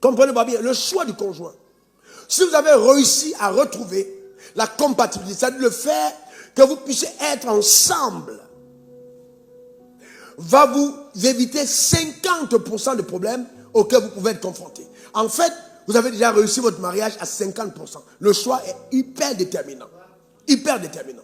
Comprenez-moi bien, le choix du conjoint. Si vous avez réussi à retrouver la compatibilité, c'est-à-dire le fait que vous puissiez être ensemble, va vous éviter 50% de problèmes auxquels vous pouvez être confrontés. En fait, vous avez déjà réussi votre mariage à 50%. Le choix est hyper déterminant. Hyper déterminant.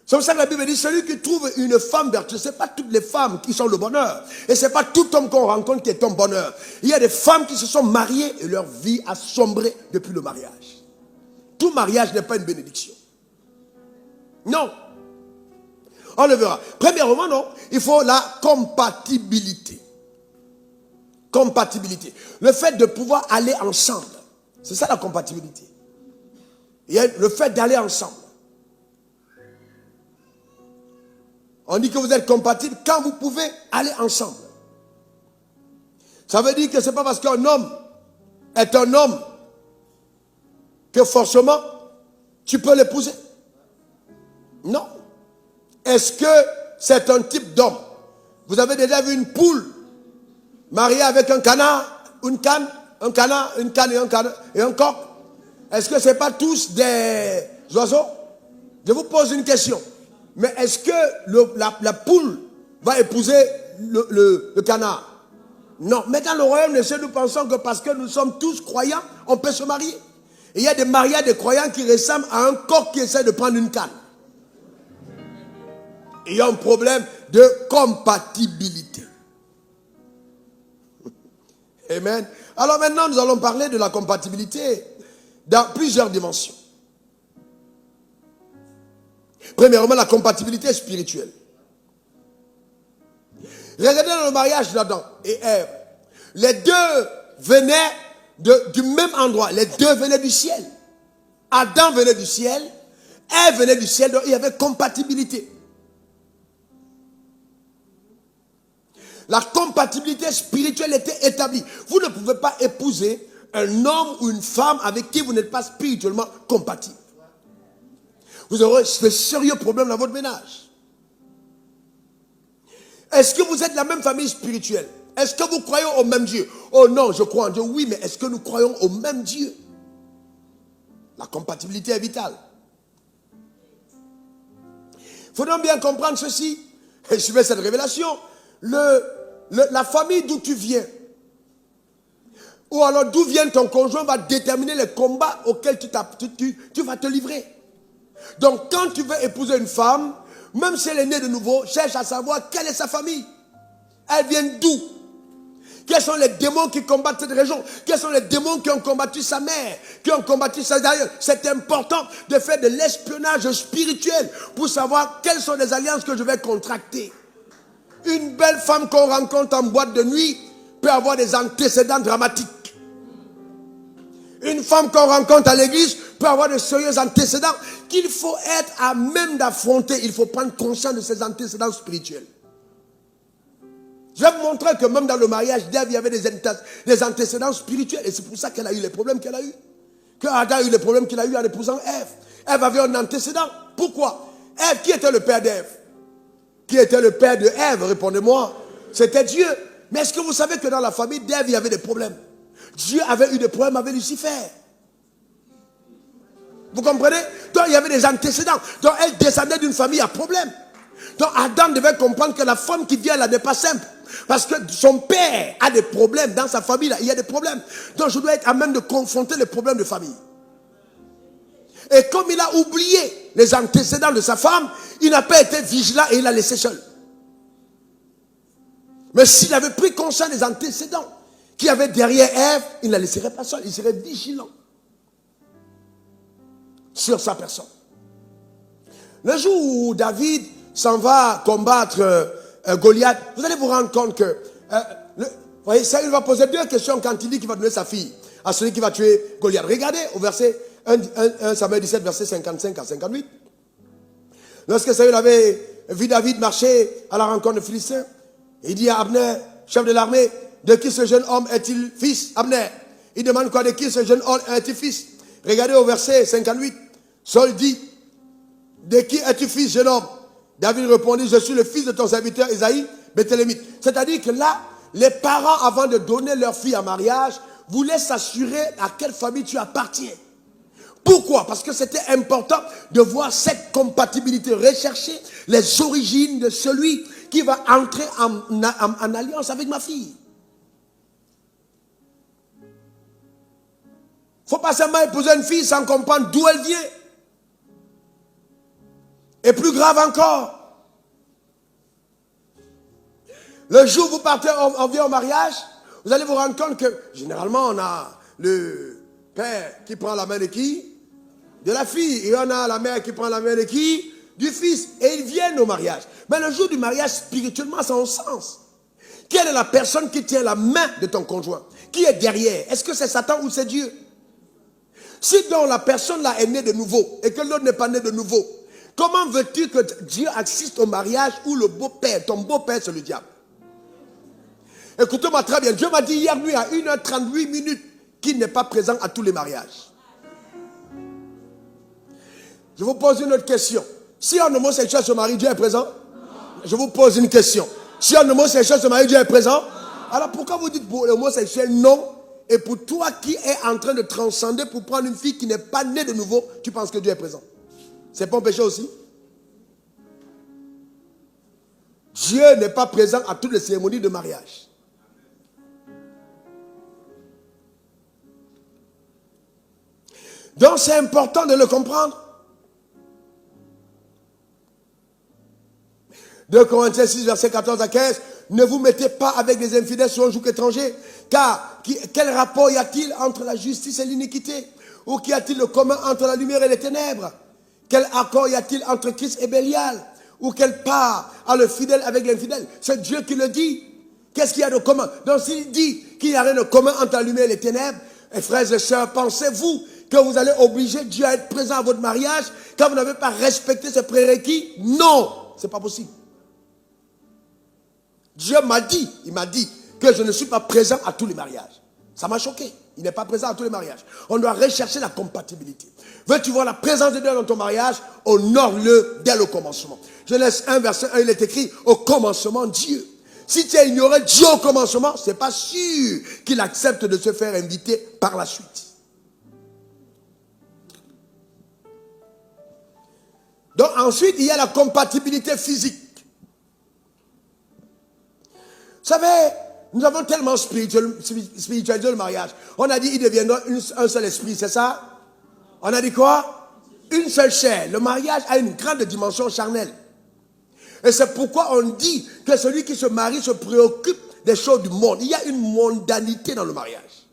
C'est pour ça que la Bible dit, celui qui trouve une femme vertueuse, ce n'est pas toutes les femmes qui sont le bonheur. Et ce n'est pas tout homme qu'on rencontre qui est un bonheur. Il y a des femmes qui se sont mariées et leur vie a sombré depuis le mariage. Tout mariage n'est pas une bénédiction. Non. On le verra. Premièrement, non, il faut la compatibilité. Compatibilité. Le fait de pouvoir aller ensemble. C'est ça la compatibilité. Il y a le fait d'aller ensemble. On dit que vous êtes compatibles quand vous pouvez aller ensemble. Ça veut dire que ce n'est pas parce qu'un homme est un homme que forcément tu peux l'épouser. Non. Est-ce que c'est un type d'homme? Vous avez déjà vu une poule mariée avec un canard, une canne, un canard, une canne et un coq? Est-ce que ce n'est pas tous des oiseaux? Je vous pose une question. Mais est-ce que la poule va épouser le canard? Non. Mais dans le royaume des cieux, nous pensons que parce que nous sommes tous croyants, on peut se marier. Et il y a des mariages de croyants qui ressemblent à un coq qui essaie de prendre une canne. Il y a un problème de compatibilité. Amen. Alors maintenant, nous allons parler de la compatibilité dans plusieurs dimensions. Premièrement, la compatibilité spirituelle. Regardez dans le mariage d'Adam et Ève. Les deux venaient du même endroit. Les deux venaient du ciel. Adam venait du ciel. Ève venait du ciel. Donc il y avait compatibilité. La compatibilité spirituelle était établie. Vous ne pouvez pas épouser un homme ou une femme avec qui vous n'êtes pas spirituellement compatible. Vous aurez de sérieux problèmes dans votre ménage. Est-ce que vous êtes la même famille spirituelle? Est-ce que vous croyez au même Dieu? Oh non, je crois en Dieu. Oui, mais est-ce que nous croyons au même Dieu? La compatibilité est vitale. Il faut donc bien comprendre ceci. Et suivez cette révélation. La famille d'où tu viens, ou alors d'où vient ton conjoint, va déterminer les combats auxquels tu vas te livrer. Donc quand tu veux épouser une femme, même si elle est née de nouveau, cherche à savoir quelle est sa famille. Elle vient d'où? Quels sont les démons qui combattent cette région? Quels sont les démons qui ont combattu sa mère, qui ont combattu sa d'ailleurs? C'est important de faire de l'espionnage spirituel pour savoir quelles sont les alliances que je vais contracter. Une belle femme qu'on rencontre en boîte de nuit peut avoir des antécédents dramatiques. Une femme qu'on rencontre à l'église peut avoir de sérieux antécédents qu'il faut être à même d'affronter. Il faut prendre conscience de ces antécédents spirituels. Je vais vous montrer que même dans le mariage d'Ève, il y avait des antécédents spirituels. Et c'est pour ça qu'elle a eu les problèmes qu'elle a eu. Que Adam a eu les problèmes qu'il a eu en épousant Ève. Ève avait un antécédent. Pourquoi? Ève, qui était le père d'Ève? Qui était le père de Ève? Répondez-moi. C'était Dieu. Mais est-ce que vous savez que dans la famille d'Ève, il y avait des problèmes? Dieu avait eu des problèmes avec Lucifer. Vous comprenez? Donc il y avait des antécédents. Donc elle descendait d'une famille à problème. Donc Adam devait comprendre que la femme qui vient là n'est pas simple. Parce que son père a des problèmes. Dans sa famille là, il y a des problèmes. Donc je dois être à même de confronter les problèmes de famille. Et comme il a oublié les antécédents de sa femme, il n'a pas été vigilant et il l'a laissé seul. Mais s'il avait pris conscience des antécédents qu'il y avait derrière Ève, il ne la laisserait pas seul. Il serait vigilant sur sa personne. Le jour où David s'en va combattre Goliath, vous allez vous rendre compte que vous voyez, Saül va poser deux questions quand il dit qu'il va donner sa fille à celui qui va tuer Goliath. Regardez au verset 1 Samuel 17, verset 55 à 58. Lorsque Saül avait vu David marcher à la rencontre de Philistins, il dit à Abner, chef de l'armée, de qui ce jeune homme est-il fils? Abner. Il demande quoi? De qui ce jeune homme est-il fils? Regardez au verset 58. Saül dit, de qui es-tu fils, jeune homme? David répondit, je suis le fils de ton serviteur Isaïe, Béthélémite. C'est-à-dire que là, les parents, avant de donner leur fille en mariage, voulaient s'assurer à quelle famille tu appartiens. Pourquoi? Parce que c'était important de voir cette compatibilité, rechercher les origines de celui qui va entrer en alliance avec ma fille. Il ne faut pas seulement épouser une fille sans comprendre d'où elle vient. Et plus grave encore, le jour où vous partez, on vient au mariage, vous allez vous rendre compte que généralement on a le père qui prend la main de qui? De la fille. Et on a la mère qui prend la main de qui? Du fils. Et ils viennent au mariage. Mais le jour du mariage, spirituellement, ça a un sens. Quelle est la personne qui tient la main de ton conjoint? Qui est derrière? Est-ce que c'est Satan ou c'est Dieu? Si donc la personne là est née de nouveau et que l'autre n'est pas né de nouveau, comment veux-tu que Dieu assiste au mariage où le beau-père, ton beau-père, c'est le diable? Écoutez-moi très bien. Dieu m'a dit hier nuit à 1h38 qu'il n'est pas présent à tous les mariages. Je vous pose une autre question. Si un homosexuel se marie, Dieu est présent? Je vous pose une question. Si un homosexuel se marie, Dieu est présent? Alors pourquoi vous dites pour l'homosexuel non? Et pour toi qui es en train de transcender pour prendre une fille qui n'est pas née de nouveau, tu penses que Dieu est présent? C'est pas un péché aussi? Dieu n'est pas présent à toutes les cérémonies de mariage. Donc c'est important de le comprendre. 2 Corinthiens 6, verset 14 à 15. Ne vous mettez pas avec des infidèles sur un joug étranger. Car quel rapport y a-t-il entre la justice et l'iniquité? Ou qu'y a-t-il de commun entre la lumière et les ténèbres? Quel accord y a-t-il entre Christ et Bélial? Ou quelle part a le fidèle avec l'infidèle? C'est Dieu qui le dit. Qu'est-ce qu'il y a de commun? Donc s'il dit qu'il n'y a rien de commun entre la lumière et les ténèbres, et frères et sœurs, pensez-vous que vous allez obliger Dieu à être présent à votre mariage quand vous n'avez pas respecté ce prérequis? Non, c'est pas possible. Dieu m'a dit, il m'a dit que je ne suis pas présent à tous les mariages. Ça m'a choqué. Il n'est pas présent à tous les mariages. On doit rechercher la compatibilité. Veux-tu voir la présence de Dieu dans ton mariage? Honore-le dès le commencement. Genèse 1, verset 1, il est écrit, au commencement, Dieu. Si tu as ignoré Dieu au commencement, ce n'est pas sûr qu'il accepte de se faire inviter par la suite. Donc ensuite, il y a la compatibilité physique. Vous savez, nous avons tellement spiritualisé le mariage. On a dit qu'il deviendra un seul esprit, c'est ça? On a dit quoi? Une seule chair. Le mariage a une grande dimension charnelle. Et c'est pourquoi on dit que celui qui se marie se préoccupe des choses du monde. Il y a une mondanité dans le mariage.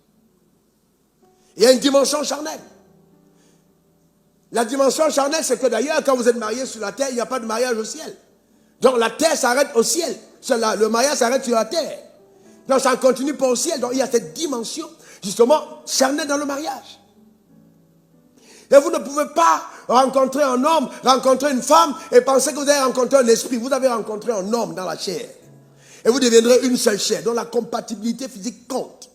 Il y a une dimension charnelle. La dimension charnelle, c'est que d'ailleurs, quand vous êtes mariés sur la terre, il n'y a pas de mariage au ciel. Donc la terre s'arrête au ciel. Le mariage s'arrête sur la terre. Donc ça ne continue pas au ciel. Donc il y a cette dimension, justement, charnelle dans le mariage. Et vous ne pouvez pas rencontrer un homme, rencontrer une femme et penser que vous avez rencontré un esprit. Vous avez rencontré un homme dans la chair. Et vous deviendrez une seule chair. Donc la compatibilité physique compte.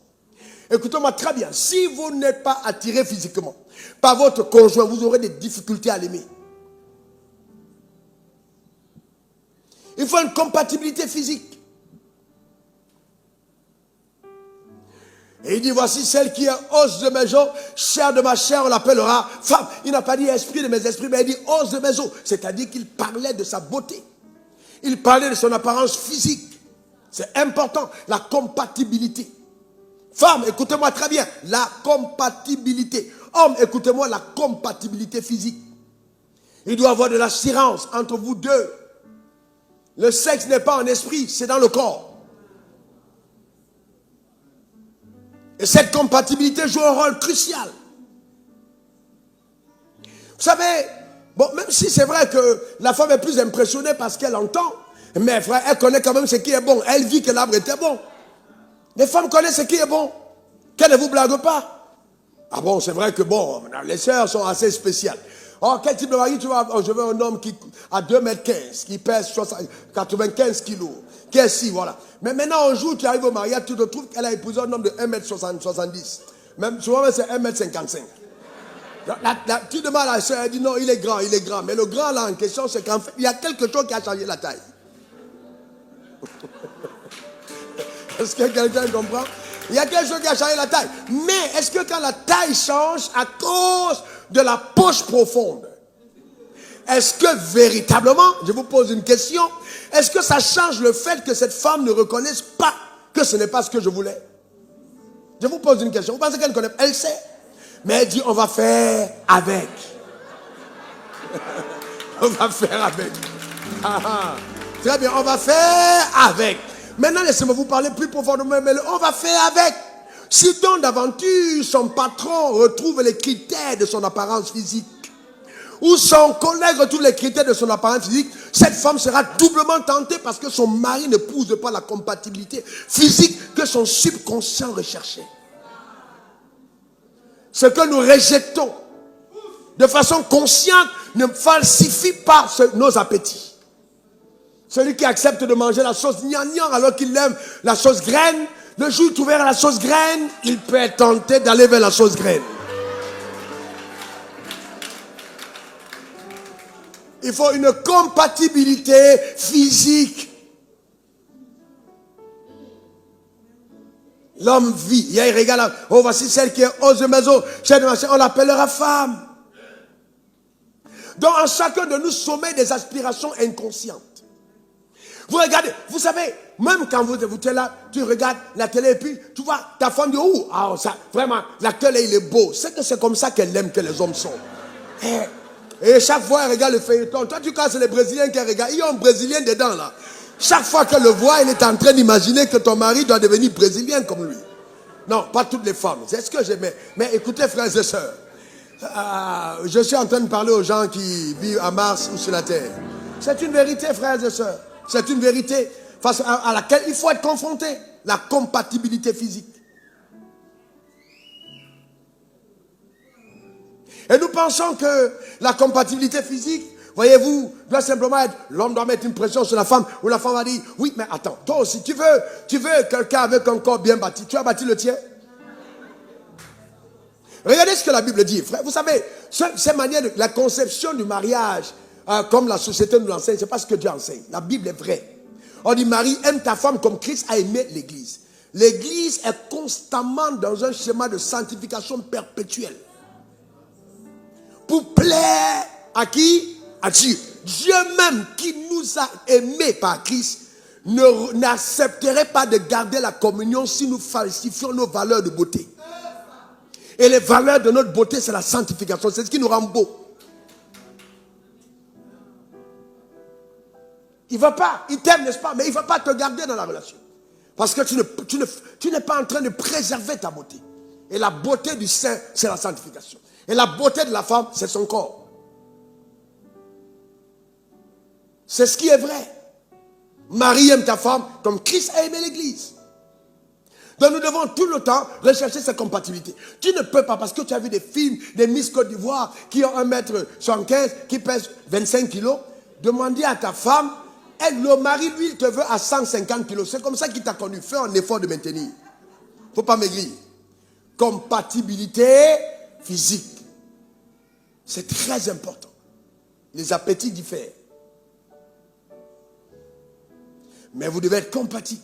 Écoutez-moi très bien. Si vous n'êtes pas attiré physiquement par votre conjoint, vous aurez des difficultés à l'aimer. Il faut une compatibilité physique. Et il dit, voici celle qui est os de mes os, chair de ma chair, on l'appellera femme. Il n'a pas dit esprit de mes esprits, mais il dit os de mes os. C'est-à-dire qu'il parlait de sa beauté. Il parlait de son apparence physique. C'est important, la compatibilité. Femme, écoutez-moi très bien, la compatibilité. Homme, écoutez-moi, la compatibilité physique. Il doit y avoir de l'assurance entre vous deux. Le sexe n'est pas en esprit, c'est dans le corps. Et cette compatibilité joue un rôle crucial. Vous savez, bon, même si c'est vrai que la femme est plus impressionnée parce qu'elle entend, mais frère, elle connaît quand même ce qui est bon. Elle vit que l'arbre était bon. Les femmes connaissent ce qui est bon. Qu'elles ne vous blaguent pas. Ah bon, c'est vrai que bon, les sœurs sont assez spéciales. Oh, quel type de mari tu vas? Oh, je veux un homme qui a 2,15 m, qui pèse 95 kg, qui est si, voilà. Mais maintenant, un jour, tu arrives au mariage, tu te trouves qu'elle a épousé un homme de 1,70 m. Même souvent, c'est 1,55 m. Tu demandes à la sœur, elle dit non, il est grand, il est grand. Mais le grand là en question, c'est qu'en fait, il y a quelque chose qui a changé la taille. Est-ce que quelqu'un comprend? Il y a quelque chose qui a changé la taille. Mais est-ce que quand la taille change à cause de la poche profonde, est-ce que véritablement, je vous pose une question, est-ce que ça change le fait que cette femme ne reconnaisse pas que ce n'est pas ce que je voulais? Je vous pose une question. Vous pensez qu'elle connaît? Elle sait. Mais elle dit, on va faire avec. On va faire avec. Très bien, on va faire avec. Maintenant, laissez-moi vous parler plus profondément. Mais on va faire avec. Si donc d'aventure, son patron retrouve les critères de son apparence physique, ou son collègue retrouve les critères de son apparence physique, cette femme sera doublement tentée parce que son mari n'épouse pas la compatibilité physique que son subconscient recherchait. Ce que nous rejetons de façon consciente ne falsifie pas nos appétits. Celui qui accepte de manger la sauce gnangnan alors qu'il aime la sauce graine, le jour où il trouvera la sauce graine, il peut être tenté d'aller vers la sauce graine. Il faut une compatibilité physique. L'homme vit, il regarde, oh voici celle qui est hausse de maison, on l'appellera femme. Donc en chacun de nous sommeille des aspirations inconscientes. Vous regardez, vous savez, même quand vous êtes là, tu regardes la télé et puis tu vois ta femme dit, oh, ça, vraiment, la télé il est beau. C'est que c'est comme ça qu'elle aime que les hommes sont. Et chaque fois elle regarde le feuilleton, toi tu casses les Brésiliens qui regardent, il y a un Brésilien dedans là. Chaque fois qu'elle le voit, elle est en train d'imaginer que ton mari doit devenir brésilien comme lui. Non, pas toutes les femmes. C'est ce que j'aimais. Mais écoutez, frères et sœurs, je suis en train de parler aux gens qui vivent à Mars ou sur la Terre. C'est une vérité, frères et sœurs. C'est une vérité face à laquelle il faut être confronté. La compatibilité physique. Et nous pensons que la compatibilité physique, voyez-vous, doit simplement être, l'homme doit mettre une pression sur la femme, ou la femme va dire, oui, mais attends, toi aussi, tu veux quelqu'un avec un corps bien bâti, tu as bâti le tien? Regardez ce que la Bible dit, frère. Vous savez, cette manière de la conception du mariage, comme la société nous l'enseigne, c'est pas ce que Dieu enseigne. La Bible est vraie. On dit, Marie, aime ta femme comme Christ a aimé l'Église. L'Église est constamment dans un schéma de sanctification perpétuelle. Pour plaire à qui? À Dieu. Dieu même qui nous a aimés par Christ n'accepterait pas de garder la communion si nous falsifions nos valeurs de beauté. Et les valeurs de notre beauté, c'est la sanctification. C'est ce qui nous rend beaux. Il ne va pas, il t'aime, n'est-ce pas? Mais il ne va pas te garder dans la relation. Parce que tu n'es pas en train de préserver ta beauté. Et la beauté du saint, c'est la sanctification. Et la beauté de la femme, c'est son corps. C'est ce qui est vrai. Marie aime ta femme comme Christ a aimé l'Église. Donc nous devons tout le temps rechercher cette compatibilité. Tu ne peux pas, parce que tu as vu des films, des Miss Côte d'Ivoire qui ont 1m75, qui pèsent 25 kilos, demander à ta femme, le mari, lui, il te veut à 150 kilos. C'est comme ça qu'il t'a connu. Fais un effort de maintenir. Il ne faut pas maigrir. Compatibilité physique. C'est très important. Les appétits diffèrent. Mais vous devez être compatibles.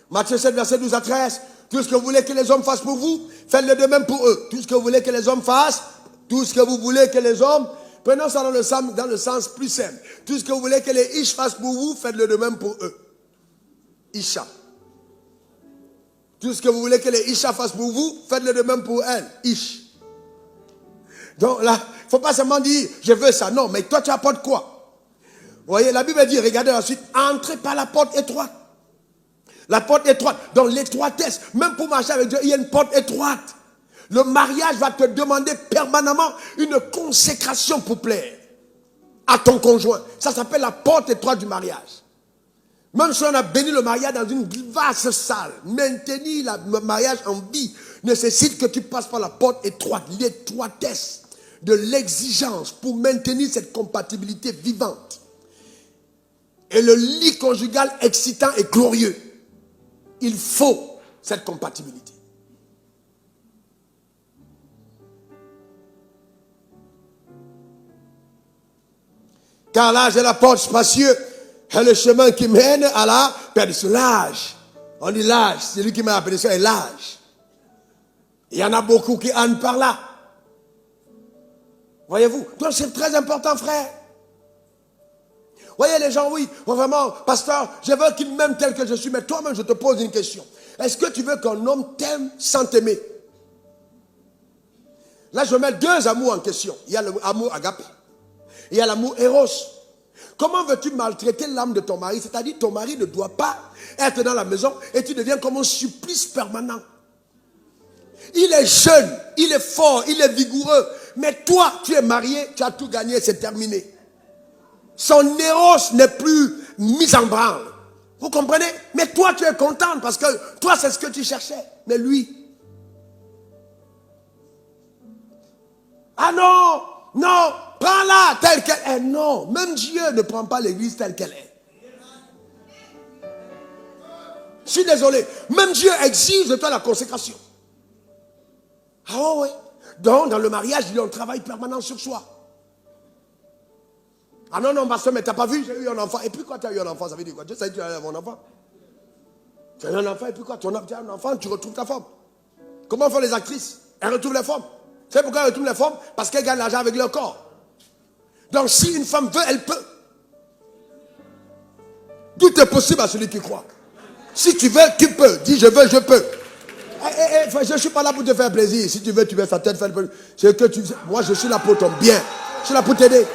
Matthieu 7, verset 12 à 13. Tout ce que vous voulez que les hommes fassent pour vous, faites-le de même pour eux. Tout ce que vous voulez que les hommes fassent, tout ce que vous voulez que les hommes, prenons ça dans le sens plus simple. Tout ce que vous voulez que les Ish fassent pour vous, faites-le de même pour eux. Isha. Tout ce que vous voulez que les Isha fassent pour vous, faites-le de même pour elles. Ish. Donc là, il ne faut pas seulement dire, je veux ça. Non, mais toi tu apportes quoi? Vous voyez, la Bible dit, regardez ensuite, entrez par la porte étroite. La porte étroite, dans l'étroitesse, même pour marcher avec Dieu, il y a une porte étroite. Le mariage va te demander permanemment une consécration pour plaire à ton conjoint. Ça s'appelle la porte étroite du mariage. Même si on a béni le mariage dans une vaste salle, maintenir le mariage en vie nécessite que tu passes par la porte étroite, l'étroitesse de l'exigence pour maintenir cette compatibilité vivante. Et le lit conjugal excitant et glorieux. Il faut cette compatibilité. Car là, j'ai la porte spacieuse. est le chemin qui mène à la perdition. L'âge. On dit l'âge. Celui qui mène à la perdition est l'âge. Il y en a beaucoup qui en par là. Voyez-vous? Donc c'est très important, frère. Voyez les gens, oui, vraiment, pasteur, je veux qu'il m'aime tel que je suis, mais toi-même, je te pose une question. Est-ce que tu veux qu'un homme t'aime sans t'aimer? Là, je mets deux amours en question. Il y a l'amour agapé. Il y a l'amour éros. Comment veux-tu maltraiter l'âme de ton mari? C'est-à-dire, ton mari ne doit pas être dans la maison et tu deviens comme un supplice permanent. Il est jeune, il est fort, il est vigoureux. Mais toi, tu es marié, tu as tout gagné, c'est terminé. Son éros n'est plus mis en branle. Vous comprenez? Mais toi, tu es contente parce que toi, c'est ce que tu cherchais. Mais lui... Ah non, non, prends-la telle qu'elle est. Non, même Dieu ne prend pas l'église telle qu'elle est. Je suis désolé. Même Dieu exige de toi la consécration. Ah oui. Donc, dans le mariage, il y a un travail permanent sur soi. Ah non, non, pasteur, mais tu n'as pas vu, j'ai eu un enfant. Et puis quoi, tu as eu un enfant, ça veut dire quoi? Dieu sait que tu as eu un enfant. Tu as eu un enfant, et puis quoi? Tu as un enfant, tu retrouves ta femme. Comment font les actrices? Elles retrouvent les femmes. Tu sais pourquoi elles retrouvent les femmes? Parce qu'elles gagnent l'argent avec leur corps. Donc si une femme veut, elle peut. Tout est possible à celui qui croit. Si tu veux, tu peux. Dis je veux, je peux. Je ne suis pas là pour te faire plaisir. Si tu veux, tu veux sa tête faire plaisir. C'est que tu... Moi, je suis là pour ton bien. Je suis là pour t'aider.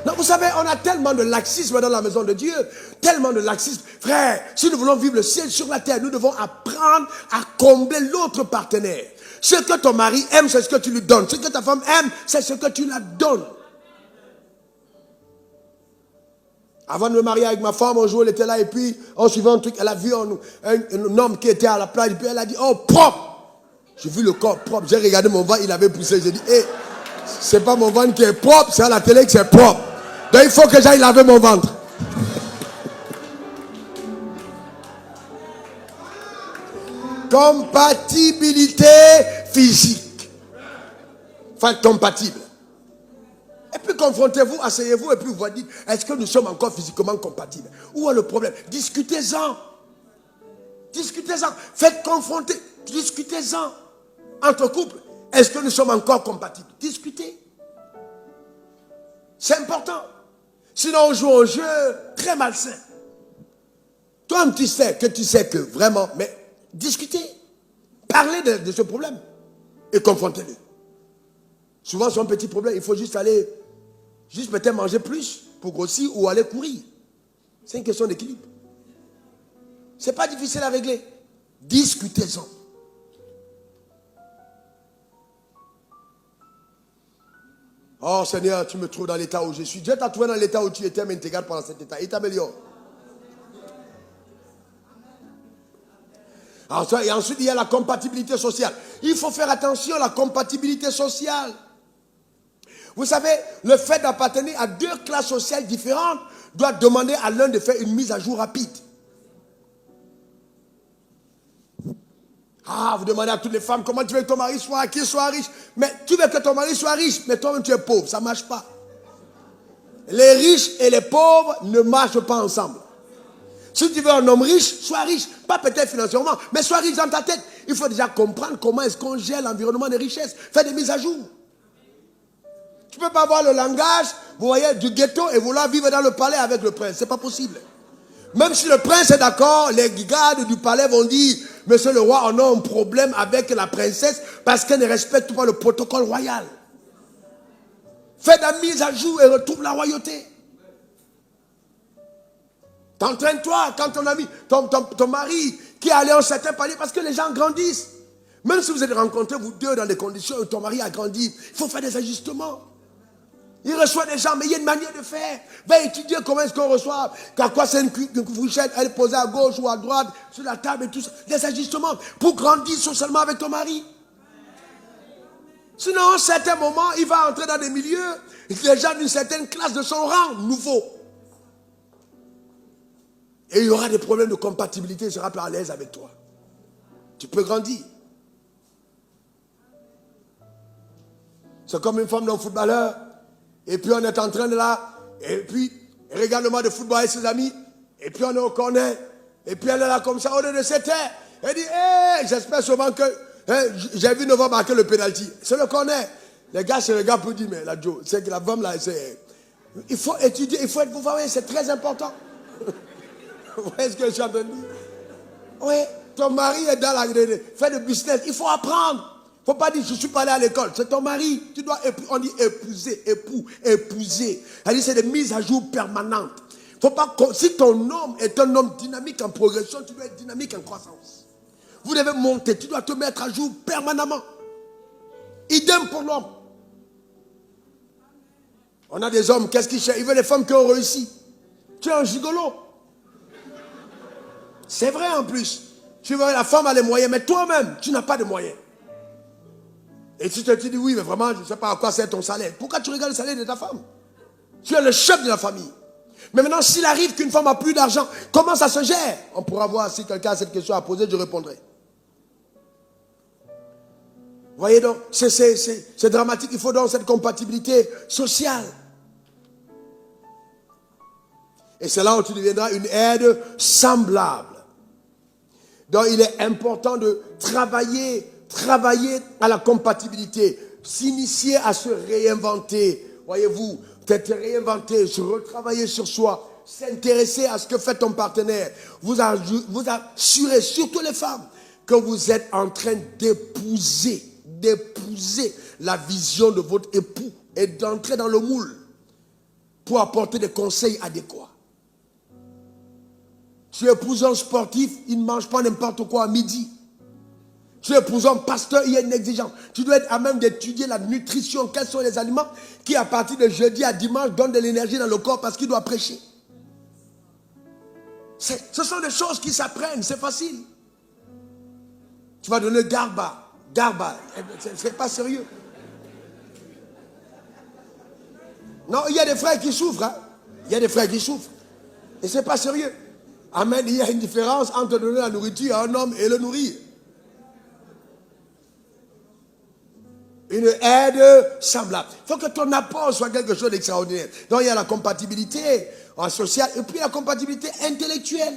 Non, vous savez, on a tellement de laxisme dans la maison de Dieu. Tellement de laxisme. Frère, si nous voulons vivre le ciel sur la terre, nous devons apprendre à combler l'autre partenaire. Ce que ton mari aime, c'est ce que tu lui donnes. Ce que ta femme aime, c'est ce que tu la donnes. Avant de me marier avec ma femme, un jour, elle était là et puis, en suivant un truc, elle a vu un homme qui était à la plage et puis elle a dit, oh, propre. J'ai vu le corps propre. J'ai regardé mon ventre, il avait poussé. J'ai dit, hé, c'est pas mon ventre qui est propre, c'est à la télé que c'est propre. Donc il faut que j'aille laver mon ventre. Compatibilité physique. Enfin, compatible. Et puis confrontez-vous, asseyez-vous et puis vous dites, est-ce que nous sommes encore physiquement compatibles? Où est le problème? Discutez-en. Discutez-en. Faites confronter. Discutez-en. Entre couples, est-ce que nous sommes encore compatibles? Discutez. C'est important. Sinon on joue un jeu très malsain. Toi-même tu sais que vraiment, mais discutez. Parlez de ce problème. Et confrontez-le. Souvent c'est un petit problème, il faut juste aller, juste peut-être manger plus pour grossir ou aller courir. C'est une question d'équilibre. C'est pas difficile à régler. Discutez-en. Oh Seigneur, tu me trouves dans l'état où je suis. Dieu t'a trouvé dans l'état où tu étais, mais il te garde pendant cet état. Il t'améliore. Et ensuite, il y a la compatibilité sociale. Il faut faire attention à la compatibilité sociale. Vous savez, le fait d'appartenir à deux classes sociales différentes doit demander à l'un de faire une mise à jour rapide. Ah, vous demandez à toutes les femmes, comment tu veux que ton mari soit, qu'il soit riche. Mais tu veux que ton mari soit riche, mais toi-même tu es pauvre. Ça ne marche pas. Les riches et les pauvres ne marchent pas ensemble. Si tu veux un homme riche, sois riche. Pas peut-être financièrement, mais sois riche dans ta tête. Il faut déjà comprendre comment est-ce qu'on gère l'environnement des richesses. Fais des mises à jour. Tu ne peux pas avoir le langage, vous voyez, du ghetto et vouloir vivre dans le palais avec le prince. Ce n'est pas possible. Même si le prince est d'accord, les gardes du palais vont dire, monsieur le roi, on a un problème avec la princesse parce qu'elle ne respecte pas le protocole royal. Fais la mise à jour et retrouve la royauté. T'entraînes-toi quand ton ami, ton mari qui est allé à un certain palier, parce que les gens grandissent. Même si vous êtes rencontrés, vous deux, dans des conditions où ton mari a grandi, il faut faire des ajustements. Il reçoit des gens, mais il y a une manière de faire. Va étudier comment est-ce qu'on reçoit. Car quoi, c'est une fourchette, elle est posée à gauche ou à droite, sur la table et tout ça. Des ajustements pour grandir socialement avec ton mari. Sinon, à un certain moment, il va entrer dans des milieux, des gens d'une certaine classe de son rang, nouveau. Et il y aura des problèmes de compatibilité, il ne sera pas à l'aise avec toi. Tu peux grandir. C'est comme une femme d'un footballeur. Et puis on est en train de là, et puis Il regarde le match de football avec ses amis. Et puis on est au corner. Et puis elle est là comme ça, au lieu de se taire. Elle dit, hey, j'espère souvent que j'ai vu Nova marquer le penalty. C'est le corner. Les gars se regardent pour dire, mais la Joe, c'est que la femme là, il faut étudier, il faut être, vous voyez, c'est très important. Vous voyez ce que je suis en train de dire? Oui, ton mari est dans la fait de business, il faut apprendre. Il ne faut pas dire, je ne suis pas allé à l'école. C'est ton mari. Tu dois, on dit épouser, épouser. C'est-à-dire, c'est des mises à jour permanentes. Faut pas, si ton homme est un homme dynamique en progression, tu dois être dynamique en croissance. Vous devez monter, tu dois te mettre à jour permanemment. Idem pour l'homme. On a des hommes, qu'est-ce qu'ils cherchent? Ils veulent les femmes qui ont réussi. Tu es un gigolo. C'est vrai en plus. Tu vois, la femme a les moyens, mais toi-même, tu n'as pas de moyens. Et si tu te dis, oui, mais vraiment, je ne sais pas à quoi sert ton salaire. Pourquoi tu regardes le salaire de ta femme? Tu es le chef de la famille. Mais maintenant, s'il arrive qu'une femme n'a plus d'argent, comment ça se gère? On pourra voir si quelqu'un a cette question à poser, je répondrai. Vous voyez donc, c'est dramatique. Il faut donc cette compatibilité sociale. Et c'est là où tu deviendras une aide semblable. Donc il est important de travailler à la compatibilité, s'initier à se réinventer. Voyez-vous, peut-être réinventer, se retravailler sur soi, s'intéresser à ce que fait ton partenaire. Vous assurez, surtout les femmes, que vous êtes en train d'épouser la vision de votre époux et d'entrer dans le moule pour apporter des conseils adéquats. Tu épouses un sportif, il ne mange pas n'importe quoi à midi. Tu épouses un pasteur, il y a une exigence. Tu dois être à même d'étudier la nutrition. Quels sont les aliments qui, à partir de jeudi à dimanche, donnent de l'énergie dans le corps parce qu'il doit prêcher. Ce sont des choses qui s'apprennent, c'est facile. Tu vas donner garba. C'est pas sérieux. Non, il y a des frères qui souffrent. Hein? Il y a des frères qui souffrent. Et c'est pas sérieux. Amen, il y a une différence entre donner la nourriture à un homme et le nourrir. Une aide semblable. Il faut que ton apport soit quelque chose d'extraordinaire. Donc il y a la compatibilité sociale et puis la compatibilité intellectuelle.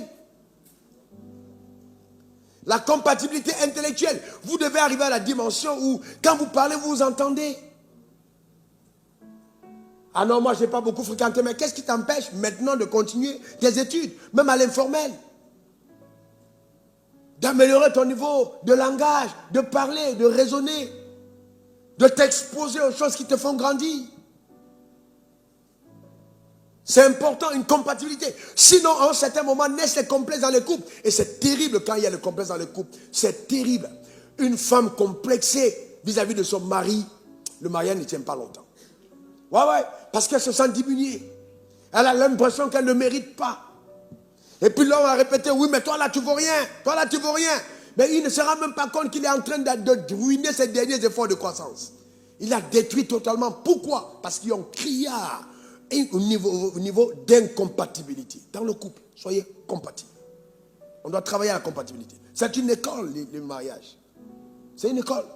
La compatibilité intellectuelle. Vous devez arriver à la dimension où quand vous parlez, vous vous entendez. Ah non, moi je n'ai pas beaucoup fréquenté, mais qu'est-ce qui t'empêche maintenant de continuer tes études, même à l'informel? D'améliorer ton niveau de langage, de parler, de raisonner, de t'exposer aux choses qui te font grandir. C'est important, une compatibilité. Sinon, à un certain moment, naissent les complexes dans les couples. Et c'est terrible quand il y a les complexes dans les couples. C'est terrible. Une femme complexée vis-à-vis de son mari, le mariage ne tient pas longtemps. Ouais, parce qu'elle se sent diminuée. Elle a l'impression qu'elle ne mérite pas. Et puis l'homme a répété, oui, mais toi là, tu ne vaux rien. Toi là, tu ne vaux rien. Mais il ne se rend même pas compte qu'il est en train de ruiner ses derniers efforts de croissance. Il a détruit totalement. Pourquoi? Parce qu'ils ont crié au niveau d'incompatibilité. Dans le couple, soyez compatibles. On doit travailler à la compatibilité. C'est une école, le mariage. C'est une école.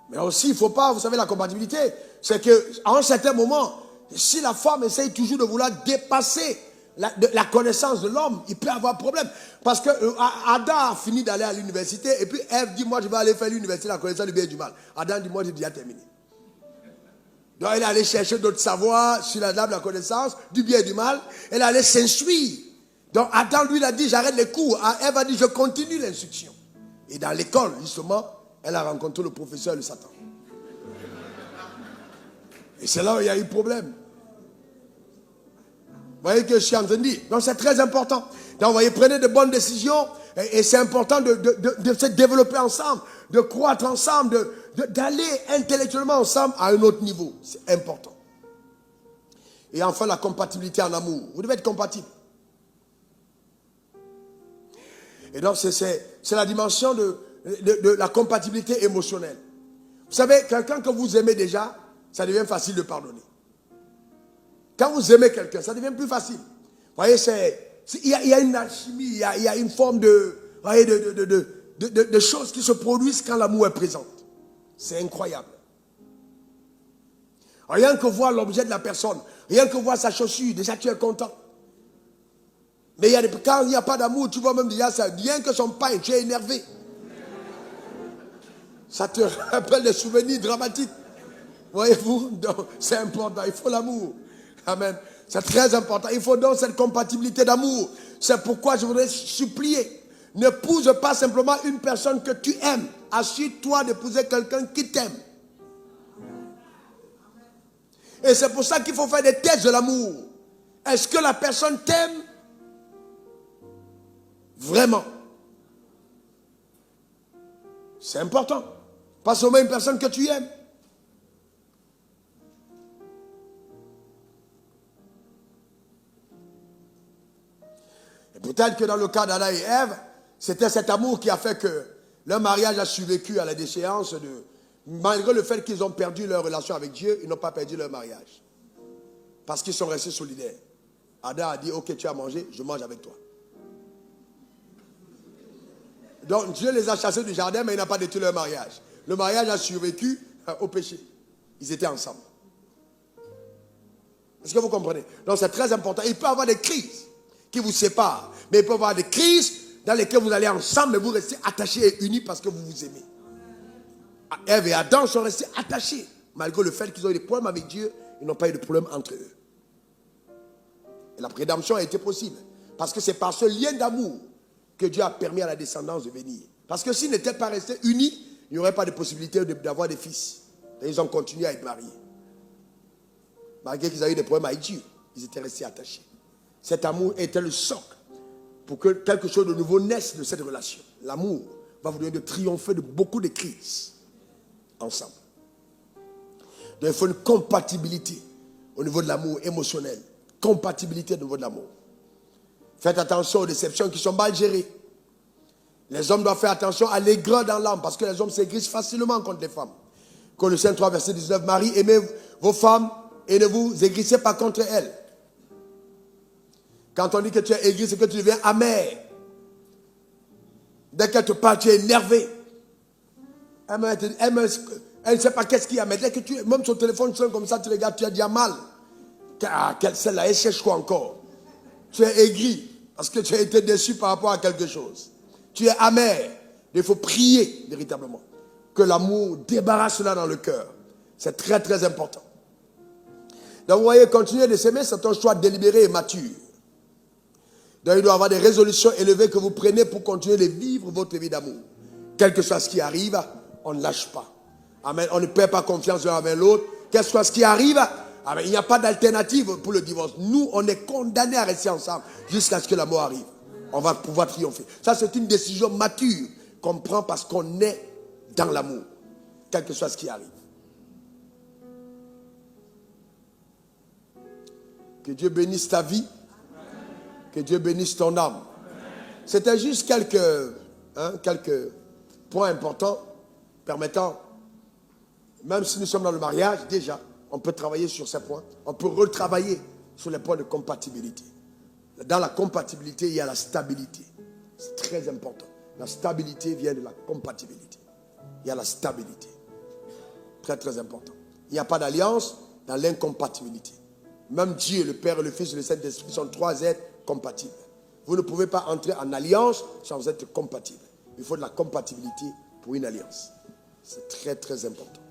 Mais aussi, il ne faut pas, vous savez, la compatibilité, c'est qu'à un certain moment, si la femme essaye toujours de vouloir dépasser la connaissance de l'homme, il peut avoir problème. Parce que Adam a fini d'aller à l'université, et puis Ève dit, moi je vais aller faire l'université, la connaissance du bien et du mal. Adam dit, moi j'ai déjà terminé. Donc elle est allée chercher d'autres savoirs sur la table de la connaissance du bien et du mal. Elle est allée s'instruire. Donc Adam lui a dit, j'arrête les cours. Ève a dit, je continue l'instruction. Et dans l'école, justement, elle a rencontré le professeur de Satan. Et c'est là où il y a eu problème. Vous voyez que je suis en train de dire. Donc c'est très important. Donc vous voyez, prenez de bonnes décisions. Et c'est important de se développer ensemble, de croître ensemble, d'aller intellectuellement ensemble à un autre niveau. C'est important. Et enfin, la compatibilité en amour. Vous devez être compatible. Et donc c'est la dimension de la compatibilité émotionnelle. Vous savez, quelqu'un que vous aimez déjà, ça devient facile de pardonner. Quand vous aimez quelqu'un, ça devient plus facile. Vous voyez, il y a une alchimie, il y a une forme de choses qui se produisent quand l'amour est présent. C'est incroyable. Rien que voir l'objet de la personne, rien que voir sa chaussure, déjà tu es content. Mais quand il n'y a pas d'amour, tu vois même déjà ça, rien que son pain, tu es énervé. Ça te rappelle des souvenirs dramatiques. Voyez-vous, donc c'est important, il faut l'amour. Amen. C'est très important. Il faut donc cette compatibilité d'amour. C'est pourquoi je voudrais supplier. N'épouse pas simplement une personne que tu aimes. Assure-toi d'épouser quelqu'un qui t'aime. Et c'est pour ça qu'il faut faire des tests de l'amour. Est-ce que la personne t'aime vraiment? C'est important. Pas seulement une personne que tu aimes. Et peut-être que dans le cas d'Adam et Ève, c'était cet amour qui a fait que leur mariage a survécu à la déchéance de... Malgré le fait qu'ils ont perdu leur relation avec Dieu, ils n'ont pas perdu leur mariage. Parce qu'ils sont restés solidaires. Adam a dit, ok, tu as mangé, je mange avec toi. Donc Dieu les a chassés du jardin, mais il n'a pas détruit leur mariage. Le mariage a survécu au péché. Ils étaient ensemble. Est-ce que vous comprenez? Donc c'est très important. Il peut y avoir des crises qui vous séparent. Mais il peut y avoir des crises dans lesquelles vous allez ensemble, mais vous restez attachés et unis parce que vous vous aimez. Ève et Adam sont restés attachés. Malgré le fait qu'ils ont eu des problèmes avec Dieu, ils n'ont pas eu de problème entre eux. Et la rédemption a été possible. Parce que c'est par ce lien d'amour que Dieu a permis à la descendance de venir. Parce que s'ils n'étaient pas restés unis, il n'y aurait pas de possibilité d'avoir des fils. Et ils ont continué à être mariés. Malgré qu'ils avaient eu des problèmes avec Dieu, ils étaient restés attachés. Cet amour était le socle pour que quelque chose de nouveau naisse de cette relation. L'amour va vous donner de triompher de beaucoup de crises ensemble. Donc il faut une compatibilité au niveau de l'amour émotionnel. Compatibilité au niveau de l'amour. Faites attention aux déceptions qui sont mal gérées. Les hommes doivent faire attention à l'aigreur dans l'âme, parce que les hommes s'aigrissent facilement contre les femmes. Colossiens 3, verset 19, Marie, aimez vos femmes et ne vous aigrissez pas contre elles. Quand on dit que tu es aigri, c'est que tu deviens amer. Dès qu'elle te parle, tu es énervé. Elle ne sait pas qu'est-ce qu'il y a, mais dès que tu, même son téléphone sonne comme ça, tu regardes, tu as déjà mal. Celle-là, elle cherche quoi encore? Tu es aigri parce que tu as été déçu par rapport à quelque chose. Tu es amer. Il faut prier véritablement que l'amour débarrasse cela dans le cœur. C'est très très important. Donc vous voyez, continuer de s'aimer, c'est un choix délibéré et mature. Donc il doit y avoir des résolutions élevées que vous prenez pour continuer de vivre votre vie d'amour. Quel que soit ce qui arrive, on ne lâche pas. Amen. On ne perd pas confiance l'un avec l'autre. Quel que soit ce qui arrive, amen. Il n'y a pas d'alternative pour le divorce. Nous, on est condamnés à rester ensemble jusqu'à ce que la mort arrive. On va pouvoir triompher. Ça, c'est une décision mature qu'on prend parce qu'on est dans l'amour. Quel que soit ce qui arrive. Que Dieu bénisse ta vie. Que Dieu bénisse ton âme. C'était juste quelques points importants permettant, même si nous sommes dans le mariage, déjà, on peut travailler sur ces points. On peut retravailler sur les points de compatibilité. Dans la compatibilité, il y a la stabilité. C'est très important. La stabilité vient de la compatibilité. Il y a la stabilité. Très, très important. Il n'y a pas d'alliance dans l'incompatibilité. Même Dieu, le Père, le Fils et le Saint-Esprit sont trois êtres compatibles. Vous ne pouvez pas entrer en alliance sans être compatible. Il faut de la compatibilité pour une alliance. C'est très, très important.